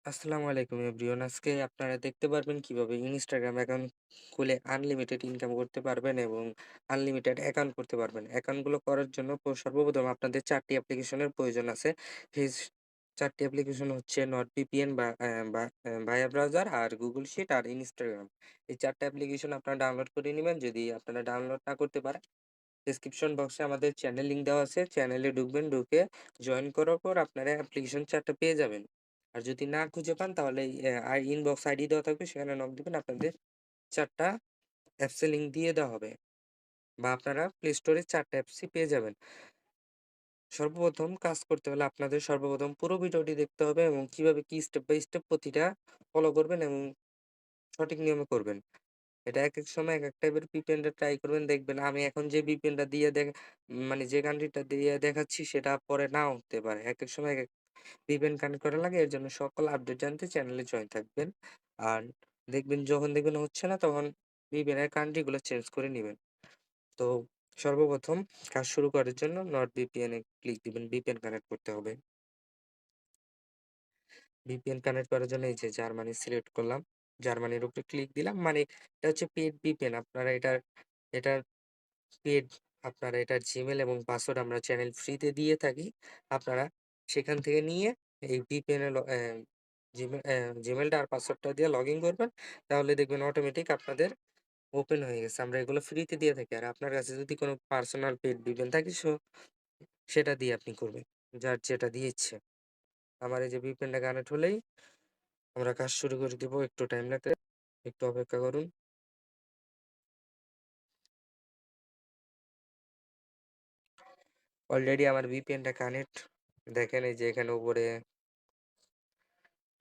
আসসালামু আলাইকুম এভরিওয়ান। আজকে আপনারা দেখতে পারবেন কিভাবে Instagram অ্যাকাউন্ট খুলে আনলিমিটেড ইনকাম করতে পারবেন এবং আনলিমিটেড অ্যাকাউন্ট করতে পারবেন। অ্যাকাউন্টগুলো করার জন্য সর্বপ্রথম আপনাদের ৪ টি অ্যাপ্লিকেশনের প্রয়োজন আছে। সেই ৪ টি অ্যাপ্লিকেশন হচ্ছে NordVPN ভায়া ব্রাউজার আর Google Sheet আর Instagram। এই ৪ টা অ্যাপ্লিকেশন আপনারা ডাউনলোড করে নিবেন। যদি আপনারা ডাউনলোড না করতে পারেন, ডেসক্রিপশন বক্সে আমাদের চ্যানেল লিঙ্ক দেওয়া আছে। চ্যানেলে ঢুকবেন, ঢুকে জয়েন করার পর আপনারা অ্যাপ্লিকেশন ৪ টা পেয়ে যাবেন। আর যদি না খুঁজে পান তাহলে ইনবক্স আইডি দেওয়া থাকবে, সেখানে নক দিবেন। আপনাদের ৪ টা অ্যাপসের লিঙ্ক দিয়ে দেওয়া হবে বা আপনারা প্লে স্টোরে ৪ টা অ্যাপসই পেয়ে যাবেন। সর্বপ্রথম কাজ করতে হলে আপনাদের সর্বপ্রথম পুরো ভিডিওটি দেখতে হবে এবং কিভাবে কি স্টেপ বাই স্টেপ প্রতিটা ফলো করবেন এবং সঠিক নিয়মে করবেন। এটা একেক সময় একেক টাইপের VPN টা ট্রাই করবেন, দেখবেন আমি এখন যে VPN টা দিয়ে মানে যে কান্ট্রিটা দিয়ে দেখাচ্ছি সেটা পরে নাও হতে পারে। একেক সময় একেক VPN কানেক্ট করা লাগে। এর জন্য সকল আপডেট জানতে চ্যানেলে জয়েন থাকবেন। আর যখন দেখবেন হচ্ছে না, তখন VPN এর কান্ট্রি গুলো চেঞ্জ করে নিবেন। তো সর্বপ্রথম কাজ শুরু করার জন্য NordVPN এ ক্লিক দিবেন। VPN কানেক্ট করতে হবে। VPN কানেক্ট করার জন্য এই যে জার্মানি সিলেক্ট করলাম। জার্মানির উপরে ক্লিক দিলাম। মানে এটা হচ্ছে পেইড VPN। আপনারা এটার পেইড আপনারা এটার জিমেইল এবং পাসওয়ার্ড আমরা চ্যানেল ফ্রিতে দিয়ে থাকি। আপনারা সেখান থেকে নিয়ে এই VPN এ জিমেইলটা আর পাসওয়ার্ডটা দিয়ে লগইন করবেন। তাহলে দেখবেন অটোমেটিক আপনাদের ওপেন হয়ে গেছে। আমরা এগুলো ফ্রিতে দিয়ে থাকি। আর আপনার কাছে যদি কোনো পার্সোনাল পেইড VPN থাকে সেটা দিয়ে আপনি করবেন। যার যেটা দিয়ে ইচ্ছে। আমার এই যে VPN টা কানেক্ট হলেই আমরা কাজ শুরু করে দিব। একটু টাইম লাগবে। একটু অপেক্ষা করুন। অলরেডি আমার VPN টা কানেক্ট। দেখেন এই যে এখানে উপরে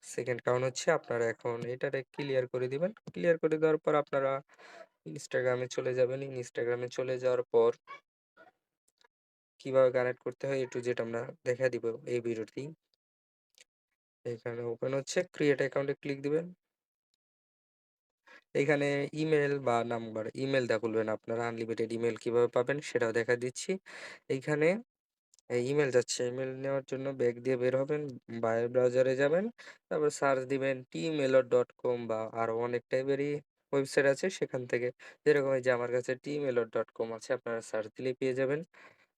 সেকেন্ড কাউন্ট হচ্ছে। আপনারা এখন এটারে ক্লিয়ার করে দিবেন। ক্লিয়ার করে দেওয়ার পর আপনারা Instagram এ চলে যাবেন। Instagram এ চলে যাওয়ার পর কিভাবে কানেক্ট করতে হয় A to Z আমরা দেখায় দিব এই ভিডিওতেই। এখানে ওপেন হচ্ছে, ক্রিয়েট অ্যাকাউন্ট এ ক্লিক দিবেন। এখানে ইমেইল বা নাম্বার, ইমেইল দিয়ে খুলবেন। আপনারা আনলিমিটেড ইমেইল কিভাবে পাবেন সেটাও দেখায় দিচ্ছি। এইখানে ইমেইল যাচ্ছে। ইমেইল নেওয়ার জন্য ব্যাক দিয়ে বের হবেন। ব্রাউজারে যাবেন। তারপর সার্চ দিবেন tmailer.com বা আরো অনেক টাইপেরই ওয়েবসাইট আছে সেখান থেকে। যেরকম এই যে আমার কাছে tmailer.com আছে, আপনারা সার্চ দিলেই পেয়ে যাবেন।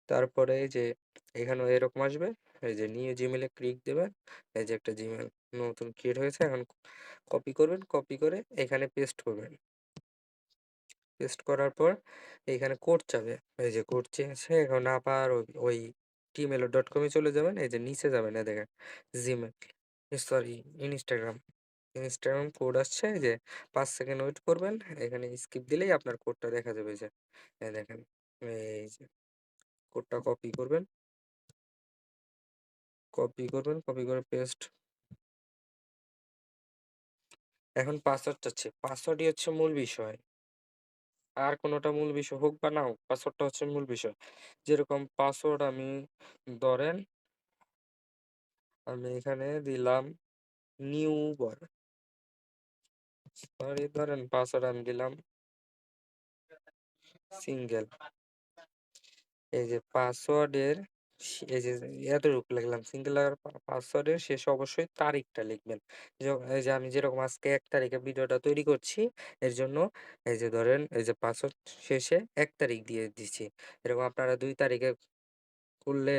তারপরে এই যে এখানেও এরকম আসবে। এই যে নিউ জিমেইলে ক্লিক দিবেন। এই যে একটা জিমেইল নতুন ক্রিয়েট হয়েছে। এখন কপি করবেন। কপি করে এখানে পেস্ট করবেন। পেস্ট করার পর এইখানে কোড চাবে। এই যে কোড চেয়েছে, এখন আবার ওই gmail.com এ চলে যাবেন। এই যে নিচে যাবেন, এই দেখেন Gmail sorry Instagram. Instagram code আসছে। এই যে ৫ সেকেন্ড ওয়েট করবেন। এখানে স্কিপ দিলেই আপনার কোডটা দেখা যাবে। এই যে দেখেন এই যে কোডটা কপি করবেন। কপি করে পেস্ট। এখন পাসওয়ার্ড চাচ্ছে। পাসওয়ার্ডই হচ্ছে মূল বিষয়। আর কোনটা মূল বিষয় হোক বা না হোক, পাসওয়ার্ডটা হচ্ছে মূল বিষয়। যেরকম পাসওয়ার্ড ধরেন আমি এখানে দিলাম নিউ বয়। সরি, ধরেন পাসওয়ার্ড আমি দিলাম সিঙ্গেল। এই যে পাসওয়ার্ডের এই যে এতটুকু লিখলাম সিঙ্গেল। আর পাসওয়ার্ডের শেষে অবশ্যই তারিখটা লিখবেন। এই যে আমি যেরকম আজকে ১ তারিখে ভিডিওটা তৈরি করছি, এর জন্য এই যে ধরেন এই যে পাসওয়ার্ড শেষে ১ তারিখ দিয়ে দিচ্ছি। এরকম আপনারা ২ তারিখে খুললে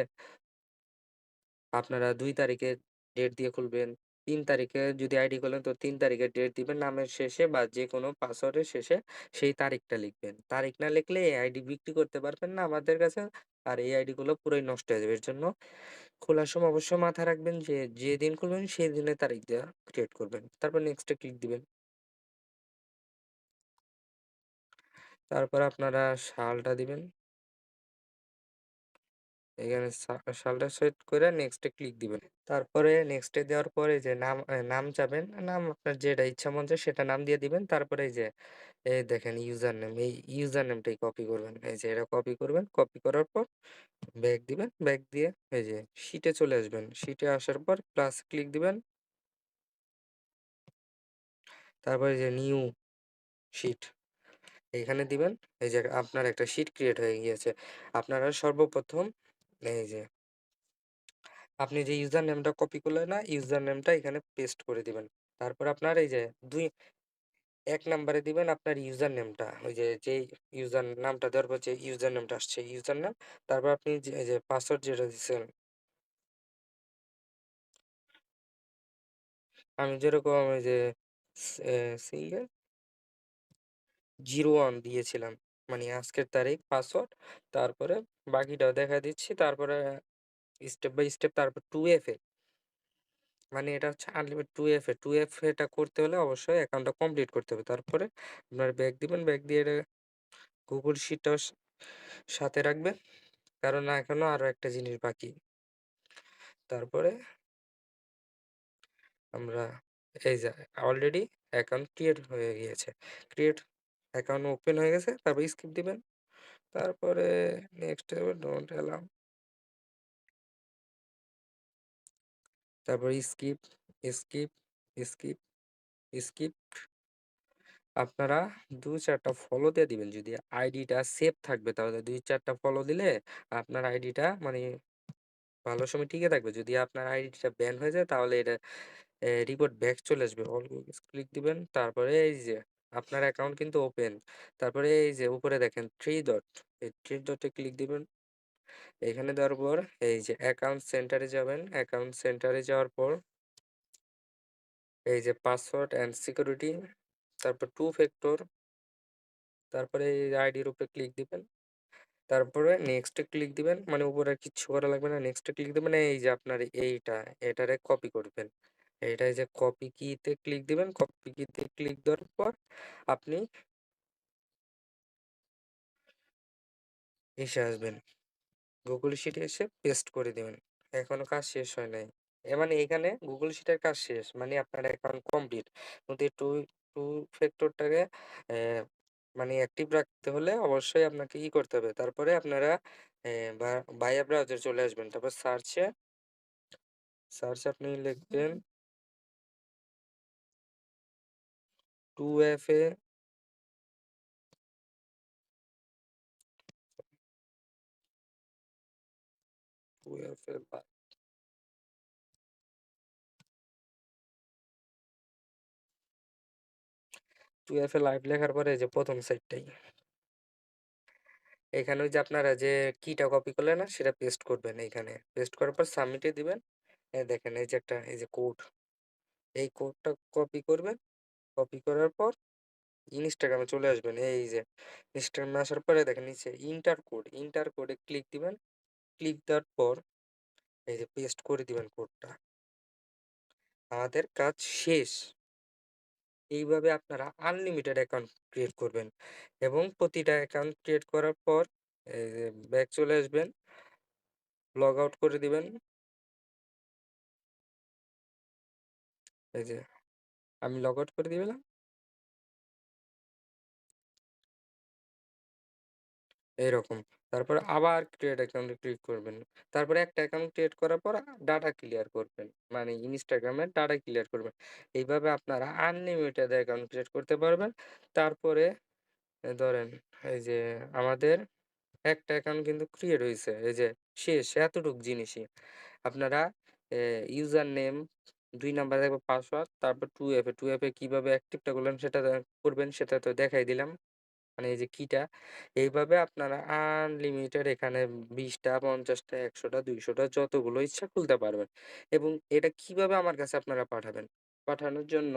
আপনারা ২ তারিখে ডেট দিয়ে খুলবেন। ৩ তারিখে যদি আইডি খোলেন তো ৩ তারিখের ডেট দিবেন। নামের শেষে বা যেকোনো পাসওয়ার্ডের শেষে সেই তারিখটা লিখবেন। তারিখ না লিখলে এই আইডি বিক্রি করতে পারবেন না আমাদের কাছে। আর এই আইডি গুলো পুরাই নষ্ট হয়ে যাবে। এর জন্য খোলার সময় অবশ্যই মাথায় রাখবেন যে, যেদিন খুলবেন সেই দিনের তারিখ দেওয়া ক্রিয়েট করবেন। তারপর নেক্সট এ ক্লিক দিবেন। তারপর আপনারা সালটা দিবেন। এখানে সালটা সেট করে নেক্সট এ ক্লিক দিবেন। তারপরে নেক্সট এ দেওয়ার পরে যে নাম চাবেন। নাম আপনার যেটা ইচ্ছা মন চায় সেটা নাম দিয়ে দিবেন। তারপরে এই যে দেখেন ইউজার নেম, এই ইউজার নেমটাই কপি করবেন। এই যে এটা কপি করবেন। কপি করার পর ব্যাক দিবেন। ব্যাক দিয়ে এই যে শিটে চলে আসবেন। শিটে আসার পর প্লাস ক্লিক দিবেন। তারপরে যে নিউ শিট এখানে দিবেন। এই যে আপনার একটা শিট ক্রিয়েট হয়ে গিয়েছে। আপনারা সর্বপ্রথম এই যে আপনি যে ইউজার নেমটা কপি করলেন না, ইউজার নেমটা এখানে পেস্ট করে দিবেন। তারপর আপনার এই যে ১ নাম্বারে দিবেন আপনার ইউজার নেমটা। ওই যে যেই ইউজার নামটা দেওয়ার পর যে ইউজার নেমটা আসছে ইউজার নেম। তারপর আপনি যে এই যে পাসওয়ার্ড যেটা দিছেন, আমি যেরকম ওই যে সিঙ্গেল 01 দিয়েছিলাম। মানে আজকের তারিখ, পাসওয়ার্ড, তারপরে বাকিটাও দেখা দিচ্ছি। তারপরে স্টেপ বাই স্টেপ তারপর 2FA, মানে এটা হচ্ছে আনলিমিটেড 2FA। 2FA টা করতে হলে অবশ্যই অ্যাকাউন্টটা কমপ্লিট করতে হবে। তারপরে আপনার ব্যাক দিবেন, ব্যাক দিয়ে এটা গুগল শিটটাও সাথে রাখবেন। কারণ এখনো আরো একটা জিনিস বাকি। তারপরে আমরা এই যে অলরেডি অ্যাকাউন্ট ক্রিয়েট হয়ে গিয়েছে। ক্রিয়েট অ্যাকাউন্ট ওপেন হয়ে গেছে। তারপর স্কিপ দিবেন। তারপরে নেক্সট হবে ডোন্ট অ্যালাউ। তারপর স্কিপ, স্কিপ, স্কিপ, স্কিপ। আপনারা ২-৪ টা ফলো দিয়ে দিবেন। যদি আইডিটা সেভ থাকবে তাহলে ২-৪ টা ফলো দিলে আপনার আইডিটা মানে ভালো সময় টিকে থাকবে। যদি আপনার আইডিটা ব্যান হয়ে যায় তাহলে এটা রিপোর্ট ব্যাক চলে আসবে। অল ক্লিক দিবেন। তারপরে এই যে আপনার অ্যাকাউন্ট কিন্তু ওপেন। তারপরে এই যে উপরে দেখেন 3 ডট, এই 3 ডটে ক্লিক দিবেন। এখানে দেওয়ার পর এই যে অ্যাকাউন্ট সেন্টারে যাবেন। অ্যাকাউন্ট সেন্টারে যাওয়ার পর এই যে পাসওয়ার্ড অ্যান্ড সিকিউরিটি, তারপর 2 ফ্যাক্টর, তারপরে এই আইডির উপরে ক্লিক দিবেন। তারপরে নেক্সট এ ক্লিক দিবেন। মানে উপরে আর কিচ্ছু করা লাগবে না। নেক্সট এ ক্লিক দিবেন। এই যে আপনার এইটা, এটারে কপি করবেন। এইটা এই যে কপি কিতে ক্লিক দিবেন। কপি কিতে ক্লিক দেওয়ার পর আপনি এসে আসবেন। গুগল শিটে এসে পেস্ট করে দিবেন। এখনো কাজ শেষ হয় নাই। মানে এখানে গুগল শিটের কাজ শেষ। মানে আপনার অ্যাকাউন্ট কমপ্লিট। কিন্তু এই টু ফ্যাক্টরটাকে মানে অ্যাক্টিভ রাখতে হলে অবশ্যই আপনাকে করতে হবে। তারপরে আপনারা বা ভায়া ব্রাউজার চলে আসবেন। তারপর সার্চে আপনি লিখবেন 2FA, 2FA বা 2FA লাইভ লেখার পরে এই যে ১ম সাইটটাই। এখানে ওই যে আপনারা যে কিটা কপি করলেন না সেটা পেস্ট করবেন এইখানে। পেস্ট করার পর সাবমিটে দিবেন। দেখেন এই যে একটা এই যে কোড, এই কোডটা কপি করবেন। কপি করার পর ইনস্টাগ্রামে চলে আসবেন। এই যে ইনস্টাগ্রামে আসার পরে দেখেন নিচে ইন্টার কোডে ক্লিক দিবেন। ক্লিক দেওয়ার পর এই যে পেস্ট করে দিবেন কোডটা। আমাদের কাজ শেষ। এইভাবে আপনারা আনলিমিটেড অ্যাকাউন্ট ক্রিয়েট করবেন এবং প্রতিটা অ্যাকাউন্ট ক্রিয়েট করার পর এই যে ব্যাক চলে আসবেন, লগ আউট করে দিবেন। এই যে আমি লগ আউট করে দিলাম এরকম। তারপরে আবার ক্রিয়েট অ্যাকাউন্টে ক্লিক করবেন। তারপরে একটা অ্যাকাউন্ট ক্রিয়েট করার পর ডাটা ক্লিয়ার করবেন। মানে ইনস্টাগ্রামের ডাটা ক্লিয়ার করবেন। এইভাবে আপনারা আনলিমিটেড অ্যাকাউন্ট ক্রিয়েট করতে পারবেন। তারপরে ধরেন এই যে আমাদের একটা অ্যাকাউন্ট কিন্তু ক্রিয়েট হইছে। এই যে শেষ এতটুক জিনিসই। আপনারা ইউজার নেম, ২ নাম্বারে থাকবে পাসওয়ার্ড, তারপর 2FA, 2FA কিভাবে অ্যাক্টিভটা করলেন সেটা করবেন সেটা তো দেখাই দিলাম। মানে এই যে কিটা, এইভাবে আপনারা আনলিমিটেড এখানে ২০ টা, ৫০ টা, ১০০ টা, ২০০ টা যতগুলো ইচ্ছা খুলতে পারবেন। এবং এটা কিভাবে আমার কাছে আপনারা পাঠাবেন? পাঠানোর জন্য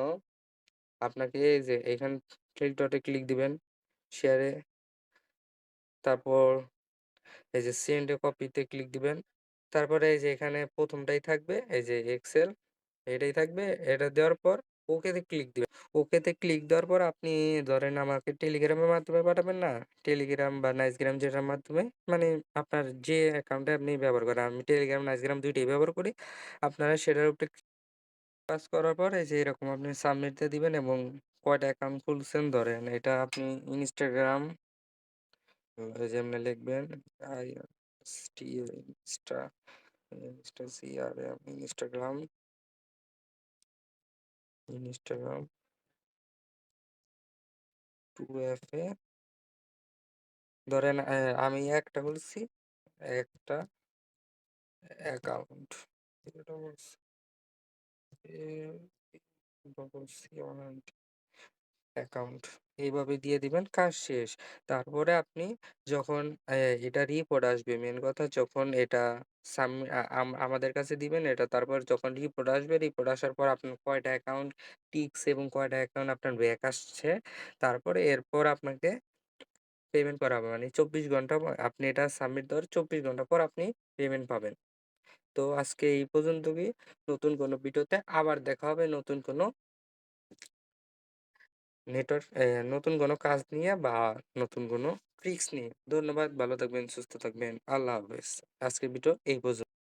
আপনাকে এই যে এখানে 3 ডটে ক্লিক দিবেন, শেয়ারে, তারপর এই যে সেন্ড এ কপিতে ক্লিক দিবেন। তারপরে এই যে এখানে ১ম টাই থাকবে এই যে এক্সেল, এটাই থাকবে। এটা দেওয়ার পর ওকেতে ক্লিক দিবেন। ওকেতে ক্লিক দেওয়ার পর আপনি ধরেন আমাকে টেলিগ্রামের মাধ্যমে পাঠাবেন না? টেলিগ্রাম বা নাইসগ্রাম যেটার মাধ্যমে মানে আপনার যে অ্যাকাউন্টে আপনি ব্যবহার করেন। আমি টেলিগ্রাম, নাইসগ্রাম ২ টাই ব্যবহার করি। আপনারা সেটার উপরে কাজ করার পর এই যে এরকম আপনি সাবমিট দিয়ে দিবেন এবং কয়টা অ্যাকাউন্ট খুলছেন ধরেন এটা আপনি ইনস্টাগ্রাম, এই যে এমনি লিখবেন ইনস্টা, ইনস্টাগ্রাম, ইনস্টাগ্রাম 2FA, ধরেন আমি একটা খুলছি, একটা অ্যাকাউন্ট। অ্যাকাউন্ট এইভাবে দিয়ে দিবেন, কাজ শেষ। তারপরে আপনি যখন এটা রিপোর্ট আসবে, মেইন কথা যখন এটা সাম আ আম আমাদের কাছে দিবেন এটা, তারপর যখন রিপোর্ট আসবে, রিপোর্ট আসার পর আপনার কয়টা অ্যাকাউন্ট টিকছে এবং কয়টা অ্যাকাউন্ট আপনার ব্যাক আসছে, তারপরে এরপর আপনাকে পেমেন্ট করা হবে। মানে ২৪ ঘন্টা পর আপনি এটা সাবমিট দেওয়ার ২৪ ঘন্টা পর আপনি পেমেন্ট পাবেন। তো আজকে এই পর্যন্তই। নতুন কোনো ভিডিওতে আবার দেখা হবে নতুন কোনো নতুন কোনো কাজ নিয়ে বা নতুন কোনো ট্রিক্স নিয়ে। ধন্যবাদ। ভালো থাকবেন, সুস্থ থাকবেন। আল্লাহ হাফেজ। আজকের ভিডিও এই পর্যন্ত।